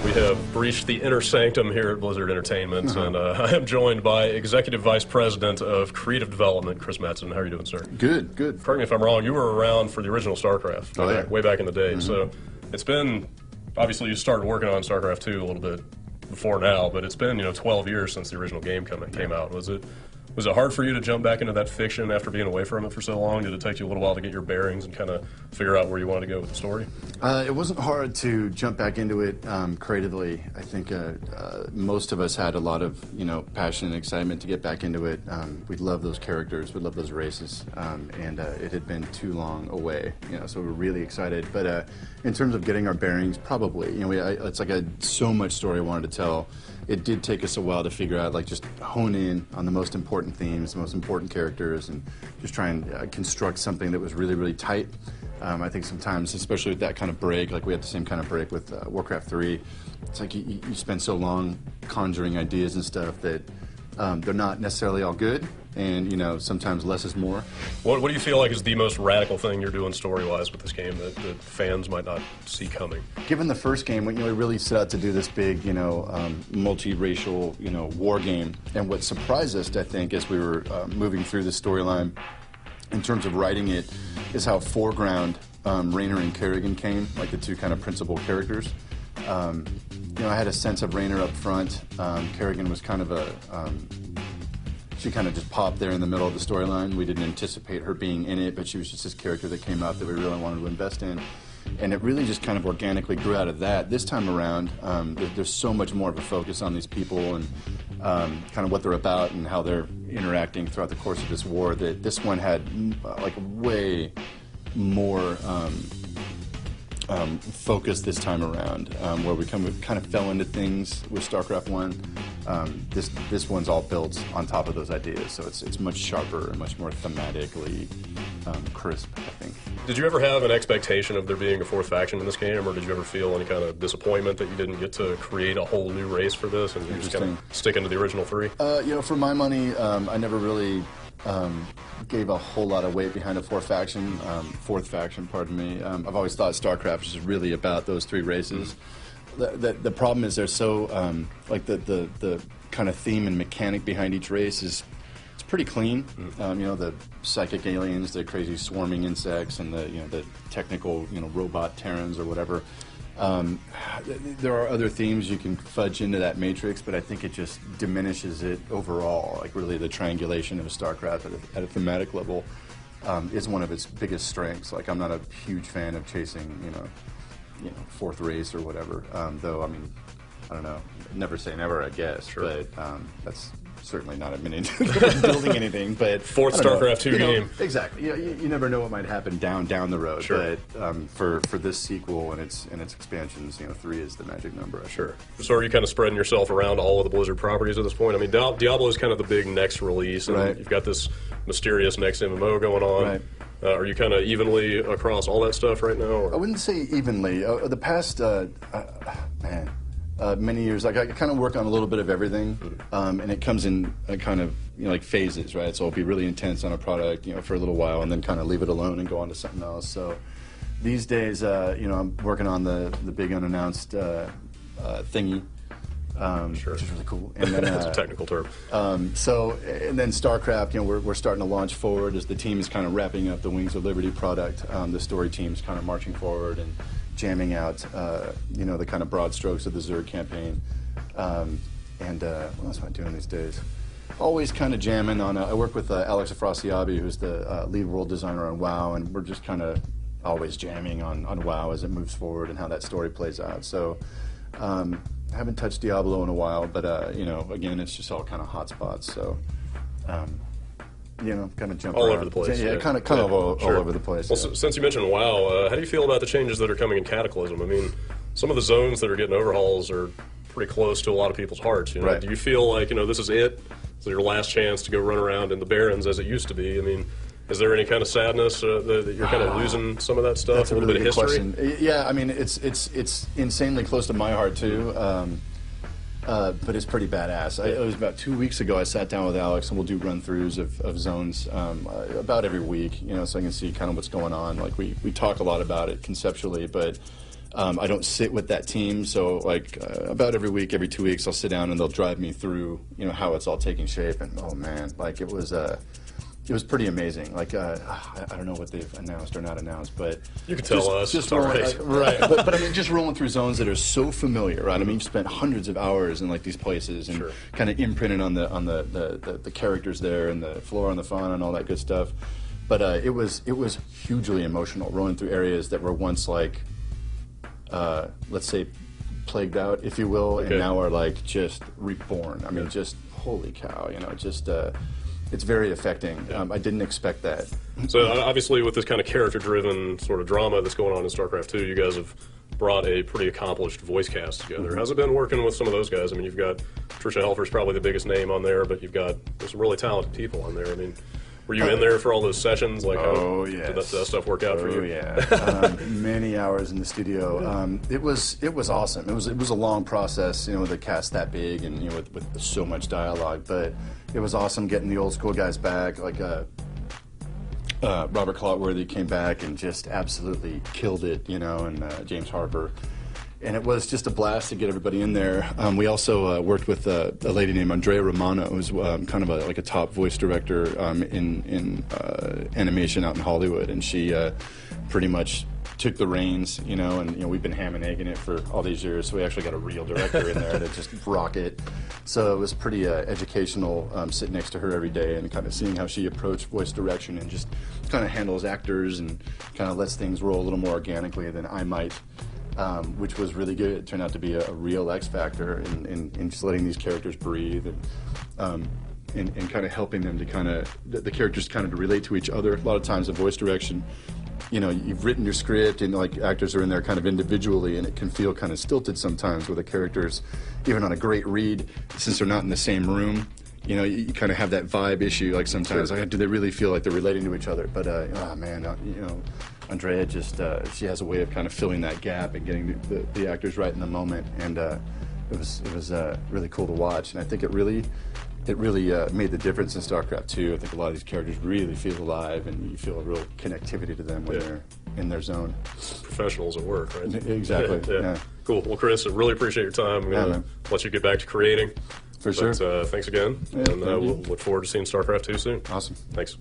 We have breached the inner sanctum here at Blizzard Entertainment, and I am joined by Executive Vice President of Creative Development, Chris Metzen. How are you doing, sir? Good, good. Correct me if I'm wrong, you were around for the original StarCraft way back in the day. So it's been, obviously you started working on StarCraft 2 a little bit before now, but it's been 12 years since the original game came out. Was it hard for you to jump back into that fiction after being away from it for so long? Did it take you a little while to get your bearings and kind of figure out where you wanted to go with the story? It wasn't hard to jump back into it creatively. I think most of us had a lot of passion and excitement to get back into it. We love those characters, we love those races, and it had been too long away. So we were really excited. But in terms of getting our bearings, probably. It's like I had so much story I wanted to tell. It did take us a while to figure out, just hone in on the most important themes, the most important characters, and just try and construct something that was really, really tight. I think sometimes, especially with that kind of break, like we had the same kind of break with Warcraft 3, it's like you spend so long conjuring ideas and stuff that they're not necessarily all good, and sometimes less is more. What do you feel like is the most radical thing you're doing story-wise with this game that fans might not see coming? Given the first game, we really set out to do this big, multiracial, war game, and what surprised us, I think, as we were moving through the storyline, in terms of writing it, is how foreground Raynor and Kerrigan came, like the two kind of principal characters. I had a sense of Raynor up front. Kerrigan was kind of she kind of just popped there in the middle of the storyline. We didn't anticipate her being in it, but she was just this character that came out that we really wanted to invest in. And it really just kind of organically grew out of that. This time around, there's so much more of a focus on these people and kind of what they're about and how they're interacting throughout the course of this war, that this one had way more focus this time around, where we kind of fell into things with StarCraft 1. This one's all built on top of those ideas, so it's much sharper and much more thematically crisp, I think. Did you ever have an expectation of there being a fourth faction in this game, or did you ever feel any kind of disappointment that you didn't get to create a whole new race for this and you just kind of sticking to the original three? For my money, I never really gave a whole lot of weight behind a fourth faction, pardon me. I've always thought StarCraft is really about those three races. The problem is they're so, the kind of theme and mechanic behind each race is pretty clean. The psychic aliens, the crazy swarming insects, and the technical, robot Terrans or whatever. There are other themes you can fudge into that matrix, but I think it just diminishes it overall. Really the triangulation of StarCraft at a thematic level is one of its biggest strengths. I'm not a huge fan of chasing, fourth race or whatever. Though, I don't know. Never say never, I guess. Sure. But that's certainly not admitting to building anything. But fourth StarCraft 2 game. Exactly. You never know what might happen down the road. Sure. But for this sequel and its expansions, 3 is the magic number. Sure. So are you kind of spreading yourself around all of the Blizzard properties at this point? Diablo is kind of the big next release, and you've got this mysterious next MMO going on. Right. Are you kind of evenly across all that stuff right now? Or? I wouldn't say evenly. The past, many years, I kind of work on a little bit of everything, and it comes in kind of phases, right? So I'll be really intense on a product, for a little while, and then kind of leave it alone and go on to something else. So these days, I'm working on the big unannounced thingy. Sure. Which is really cool. And then, that's a technical term. And then StarCraft, we're starting to launch forward as the team is kind of wrapping up the Wings of Liberty product. The story team's kind of marching forward and jamming out, the kind of broad strokes of the Zerg campaign. What else am I doing these days? Always kind of jamming on. I work with Alex Afrasiabi, who's the lead world designer on WoW, and we're just kind of always jamming on WoW as it moves forward and how that story plays out. So. Haven't touched Diablo in a while, but again, it's just all kind of hot spots. So, kind of jump all around. over the place. Yeah, kind of all over the place. Well, since you mentioned WoW, how do you feel about the changes that are coming in Cataclysm? Some of the zones that are getting overhauls are pretty close to a lot of people's hearts. Right. Do you feel like this is it? Is it your last chance to go run around in the Barrens as it used to be? Is there any kind of sadness that you're kind of losing some of that stuff? That's a little really bit of good history? question. Yeah, it's insanely close to my heart too. But it's pretty badass. It was about 2 weeks ago I sat down with Alex, and we'll do run-throughs of zones about every week, so I can see kind of what's going on. We talk a lot about it conceptually, but I don't sit with that team, so like about every week, every 2 weeks, I'll sit down and they'll drive me through, you know, how it's all taking shape. And oh man, like it was pretty amazing. Like I don't know what they've announced or not announced, but you can tell us. Just rolling, right. but I mean, just rolling through zones that are so familiar, right? I mean, you spent hundreds of hours in like these places and kind of imprinted on the characters there and the flora and the fauna and all that good stuff. But it was hugely emotional rolling through areas that were once like, let's say, plagued out, if you will, and now are like just reborn. I mean, just holy cow, you know, just. It's very affecting. I didn't expect that. So obviously with this kind of character-driven sort of drama that's going on in StarCraft 2, you guys have brought a pretty accomplished voice cast together. How's it been working with some of those guys? I mean, you've got Trisha Helfer's probably the biggest name on there, but there's some really talented people on there. I mean, were you in there for all those sessions? Like, how did that stuff work out for you? Oh yeah, many hours in the studio. It was awesome. It was a long process, you know, with a cast that big and you know with so much dialogue. But it was awesome getting the old school guys back. Like Robert Clotworthy came back and just absolutely killed it, you know, and James Harper. And it was just a blast to get everybody in there. We also worked with a lady named Andrea Romano, who's kind of like a top voice director in animation out in Hollywood, and she pretty much took the reins, you know, and you know we've been ham and egging it for all these years, so we actually got a real director in there to just rock it. So it was pretty educational sitting next to her every day and kind of seeing how she approached voice direction and just kind of handles actors and kind of lets things roll a little more organically than I might. Which was really good. It turned out to be a real X factor in just letting these characters breathe and kind of helping them to kind of the characters kind of to relate to each other. A lot of times, the voice direction, you know, you've written your script and like actors are in there kind of individually, and it can feel kind of stilted sometimes with the characters, even on a great read, since they're not in the same room. You know, you kind of have that vibe issue. Like sometimes, like, do they really feel like they're relating to each other? But oh man, you know. Andrea just, she has a way of kind of filling that gap and getting the actors right in the moment, and it was really cool to watch, and I think it really made the difference in StarCraft 2. I think a lot of these characters really feel alive, and you feel a real connectivity to them when they're in their zone. Professionals at work, right? Exactly. Yeah. Cool. Well, Chris, I really appreciate your time. I'm going to let you get back to creating. For sure. Thanks again, and we'll look forward to seeing StarCraft 2 soon. Awesome. Thanks.